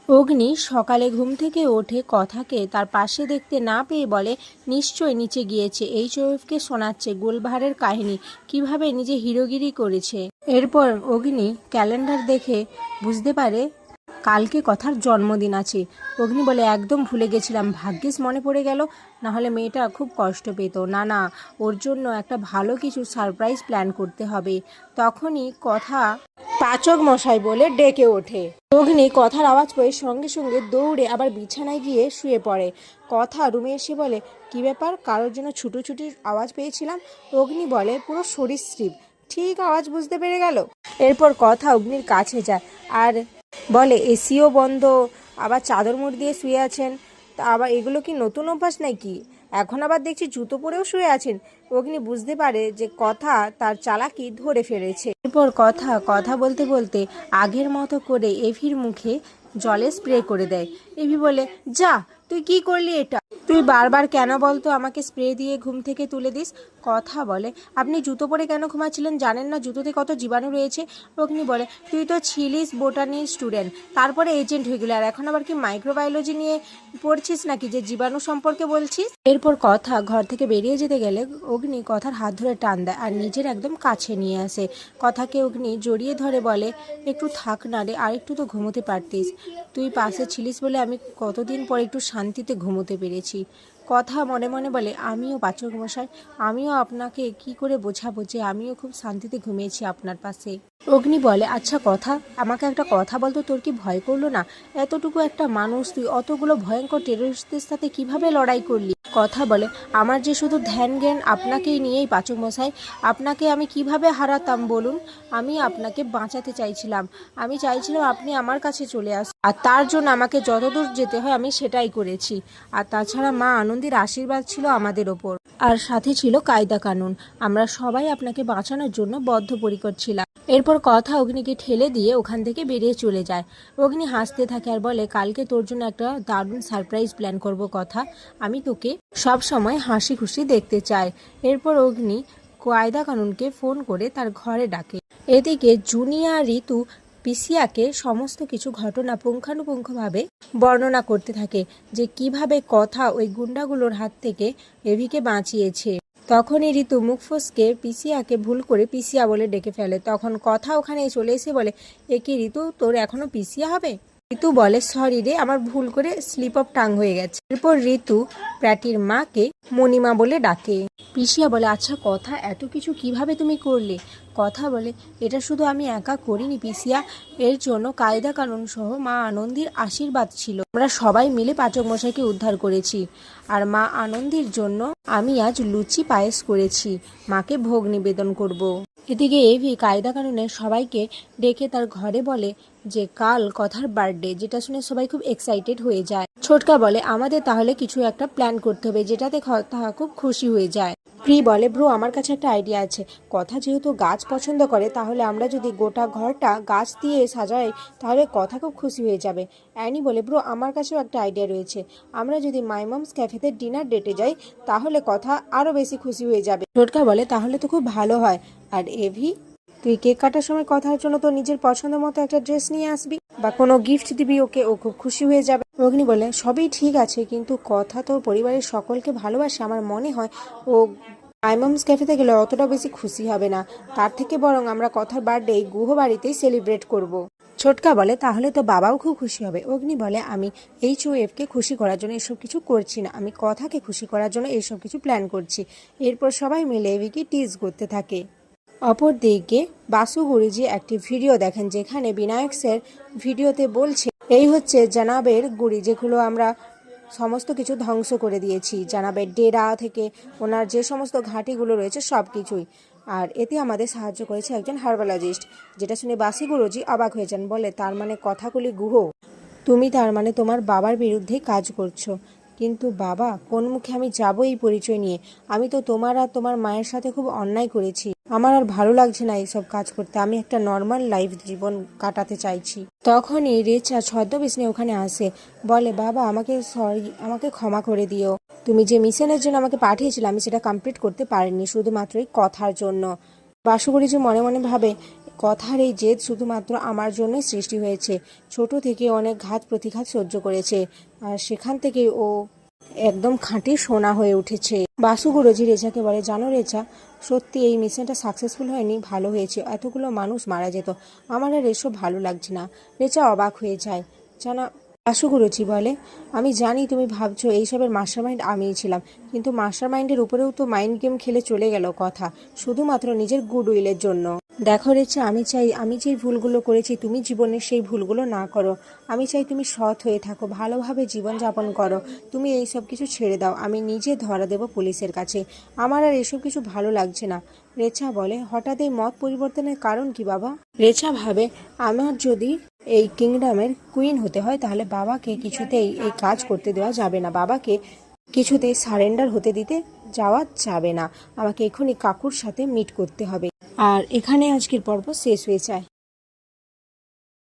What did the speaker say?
অগ্নি সকালে ঘুম থেকে ওঠে কথাকে তার পাশে দেখতে না পেয়ে বলে, নিশ্চয় নিচে গিয়েছে। এইচওএফকে শোনাচ্ছে গোলবাহারের কাহিনী, কিভাবে নিজে হিরোগিরি করেছে। এরপর অগ্নি ক্যালেন্ডার দেখে বুঝতে পারে কালকে কথার জন্মদিন আছে। অগ্নি বলে, একদম ভুলে গেছিলাম, ভাগ্যিস মনে পড়ে গেল, নাহলে মেয়েটা খুব কষ্ট পেত। না, ওর জন্য একটা ভালো কিছু সারপ্রাইজ প্ল্যান করতে হবে। তখনই কথা পাচক মশাই বলে ডেকে ওঠে। অগ্নি কথার আওয়াজ পেয়ে সঙ্গে সঙ্গে দৌড়ে আবার বিছানায় গিয়ে শুয়ে পড়ে। কথা রুমে এসে বলে, কি ব্যাপার, কারোর জন্য ছুটোছুটির আওয়াজ পেয়েছিলাম। অগ্নি বলে, পুরো সরীসৃপ ঠিক আওয়াজ বুঝতে পেরে গেল। এরপর কথা অগ্নির কাছে যায় আর বলে, এসিও বন্ধ, আবার চাদর মুড় দিয়ে শুয়ে আছেন, তা আবার এগুলো কি নতুন অভ্যাস নাকি? এখন আবার দেখছি জুতো পরেও শুয়ে আছেন। অগ্নি বুঝতে পারে যে কথা তার চালাকি ধরে ফেলেছে। এরপর কথা বলতে বলতে আগের মতো করে এভির মুখে জলে স্প্রে করে দেয়। এভি বলে, যা, তুই কি করলি এটা? তুই বারবার কেন বলতো আমাকে স্প্রে দিয়ে ঘুম থেকে তুলে দিস? কথা বলে, আপনি জুতো পরে কেন ঘুমাচ্ছিলেন? জানেন না জুতোতে কত জীবাণু রয়েছে? অগ্নি বলে, তুই তো ছিলিস বোটানি স্টুডেন্ট, তারপরে এজেন্ট হয়ে গেলি, আর এখন আবার কি মাইক্রোবায়োলজি নিয়ে পড়ছিস নাকি যে জীবাণু সম্পর্কে বলছিস? এরপর কথা ঘর থেকে বেরিয়ে যেতে গেলে অগ্নি কথার হাত ধরে টান দেয় আর নিজের একদম কাছে নিয়ে আসে। কথাকে অগ্নি জড়িয়ে ধরে বলে, একটু থাক না রে, আর একটু তো ঘুমোতে পারতিস। তুই পাশে ছিলিস বলে আমি কতদিন পর একটু শান্তিতে ঘুমোতে পেরেছি। কথা মনে মনে বলে, আমিও পাচক মশাই, আমিও আপনাকে কি করে বোঝাবো যে আমিও খুব শান্তিতে ঘুমিয়েছি আপনার পাশে। অগ্নি বলে, আচ্ছা কথা, আমাকে একটা কথা বলতো, তোর কি ভয় করলো না? এতটুকু একটা মানুষ তুই অতগুলো ভয়ঙ্কর টেররিস্টদের সাথে কিভাবে লড়াই করলি? কথা বলে, আমার যে শুধু ধ্যান জ্ঞান আপনাকেই নিয়েই পাচক মশাই, আপনাকে আমি কিভাবে হারাতাম বলুন? আমি আপনাকে বাঁচাতে চাইছিলাম, আমি চাইছিলাম আপনি আমার কাছে চলে আসুন, আর তার জন্য আমাকে যতদূর যেতে হয় আমি সেটাই করেছি। আর তাছাড়া মা আনন্দীর আশীর্বাদ ছিল আমাদের ওপর, আর সাথে ছিল কায়দা কানুন। আমরা সবাই আপনাকে বাঁচানোর জন্য বদ্ধপরিকর ছিলাম। এরপর কথা অগ্নিকে ঠেলে দিয়ে ওখান থেকে বেরিয়ে চলে যায়। অগ্নি হাসতে থাকে আর বলে, কালকে তোর জন্য একটা দারুণ সারপ্রাইজ প্ল্যান করব কথা, আমি তোকে সব সময় হাসি খুশি দেখতে চাই। এরপর অগ্নি কায়দা কানুনকে ফোন করে তার ঘরে ডাকে। এদিকে জুনিয়া ঋতু পিসিয়াকে সমস্ত কিছু ঘটনা পুঙ্খানুপুঙ্খভাবে বর্ণনা করতে থাকে, যে কিভাবে কথা ওই গুন্ডাগুলোর হাত থেকে এভিকে বাঁচিয়েছে। তখনই ঋতু মুখ ফসকে পিসিয়াকে ভুল করে পিসিয়া বলে ডেকে ফেলে। তখন কথা ওখানে চলে এসে বলে, এ কি ঋতু, তোর এখনো পিসিয়া হবে? ঋতু বলে, সরি রে, আমার ভুল করে স্লিপ অফ টাং হয়ে গেছে। এরপর ঋতু প্র্যাটির মাকে মণিমা বলে ডাকে। পিসিয়া বলে, আচ্ছা কথা, এত কিছু কিভাবে তুমি করলে? কথা বলে, এটা শুধু আমি একা করিনি পিসিয়া, এর জন্য কায়দা কানুন সহ মা আনন্দীর আশীর্বাদ ছিল। আমরা সবাই মিলে পাচক মশাইকে উদ্ধার করেছি, আর মা আনন্দীর জন্য আমি আজ লুচি পায়েস করেছি, মাকে ভোগ নিবেদন করব। এদিকে এভি কায়দা কানুনের সবাইকে ডেকে তার ঘরে বলে যে কাল কথার বার্থডে, যেটা শুনে সবাই খুব এক্সাইটেড হয়ে যায়। ছোটকা বলে, আমাদের তাহলে কিছু একটা প্ল্যান করতে হবে যেটাতে কথা খুব খুশি হয়ে যায়। প্রি বলে, ব্রো আমার কাছে একটা আইডিয়া আছে, কথা যেহেতু গাছ পছন্দ করে, তাহলে আমরা যদি গোটা ঘরটা গাছ দিয়ে সাজাই তাহলে কথা খুব খুশি হয়ে যাবে। অ্যানি বলে, ব্রো আমার কাছেও একটা আইডিয়া রয়েছে, আমরা যদি মাই মমস ক্যাফেতে ডিনার ডেটে যাই তাহলে কথা আরও বেশি খুশি হয়ে যাবে। ছোটকা বলে, তাহলে তো খুব ভালো হয়। আর এভি, তুই কেক কাটার সময় কথার জন্য তো নিজের পছন্দ মতো একটা ড্রেস নিয়ে আসবি, বা কোনো গিফট দিবি ওকে, ও খুব খুশি হয়ে যাবে। অগ্নি বলে, সবই ঠিক আছে, কিন্তু কথা তো পরিবারের সকলকে ভালোবাসে, আমার মনে হয় ও আইমমস ক্যাফেতে গেলে অতটা বেশি খুশি হবে না, তার থেকে বরং আমরা কথার বার্থডে গুহ বাড়িতেই সেলিব্রেট করব। ছোটকা বলে, তাহলে তো বাবাও খুব খুশি হবে। অগ্নি বলে, আমি এইচওএফকে খুশি করার জন্য এসব কিছু করছি না, আমি কথাকে খুশি করার জন্য এইসব কিছু প্ল্যান করছি। এরপর সবাই মিলে এভিকে টিজ করতে থাকে। অপরদিকে বাসু গুরুজি একটি ভিডিও দেখেন, যেখানে বিনায়ক স্যার ভিডিওতে বলছে, এই হচ্ছে জানাবের গুড়ি, যেগুলো আমরা সমস্ত কিছু ধ্বংস করে দিয়েছি, জানাবের ডেরা থেকে ওনার যে সমস্ত ঘাঁটিগুলো রয়েছে সব কিছুই। আর এতে আমাদের সাহায্য করেছে একজন হার্বালজিস্ট। যেটা শুনে বাসি গুরুজি অবাক হয়েছেন, বলে, তার মানে কথাগুলি গুহ, তুমি তার মানে তোমার বাবার বিরুদ্ধে কাজ করছো। কিন্তু বাবা, কোন মুখে আমি যাবো এই পরিচয় নিয়ে? আমি তো তোমার আর তোমার মায়ের সাথে খুব অন্যায় করেছি, আমার আর ভালো লাগছে না এইসব কাজ করতে, আমি একটা নর্মাল লাইফ জীবন কাটাতে চাইছি। তখনই রেচা ছদ্মবেশ নিয়ে ওখানে আসে, বলে, বাবা আমাকে সরি, আমাকে ক্ষমা করে দিও, তুমি যে মিশনের জন্য আমাকে পাঠিয়েছিলে আমি সেটা কমপ্লিট করতে পারিনি, শুধুমাত্র এই কথার জন্য। বাসুগুড়ি যে মনে মনে ভাবে, কথার এই জেদ শুধুমাত্র আমার জন্যই সৃষ্টি হয়েছে। ছোট থেকে অনেক ঘাত প্রতিঘাত সহ্য করেছে, আর সেখান থেকে ও একদম খাঁটি সোনা হয়ে উঠেছে। বাসু গুরুজি রেচাকে বলে, জানো রেচা, সত্যি এই মিশনটা সাকসেসফুল হয়নি, ভালো হয়েছে, এতগুলো মানুষ মারা যেত, আমার আর এসব ভালো লাগছে না। রেচা অবাক হয়ে যায়। জানা বাসু গুরুজি বলে, আমি জানি তুমি ভাবছো এইসবের মাস্টারমাইন্ড আমিই ছিলাম, কিন্তু মাস্টারমাইন্ডের উপরেও তো মাইন্ড গেম খেলে চলে গেল কথা, শুধুমাত্র নিজের গুড উইলের জন্য। দেখো রেচা, আমি চাই আমি যেই ভুলগুলো করেছি তুমি জীবনে সেই ভুলগুলো না করো। আমি চাই তুমি সৎ হয়ে থাকো, ভালোভাবে জীবনযাপন করো। তুমি এই সব কিছু ছেড়ে দাও, আমি নিজে ধরা দেব পুলিশের কাছে। আমার আর এসব কিছু ভালো লাগছে না। রেচা বলে, হঠাৎ এই মত পরিবর্তনের কারণ কি বাবা? রেচা ভাবে, আমার যদি এই কিংডমের কুইন হতে হয় তাহলে বাবাকে কিছুতেই এই কাজ করতে দেওয়া যাবে না, বাবাকে কিছুতেই সারেন্ডার হতে দিতে যাওয়া যাবে না। আমাকে এখনই কাকুর সাথে মিট করতে হবে। আর এখানে আজকের পর্ব শেষ হয়ে যায়।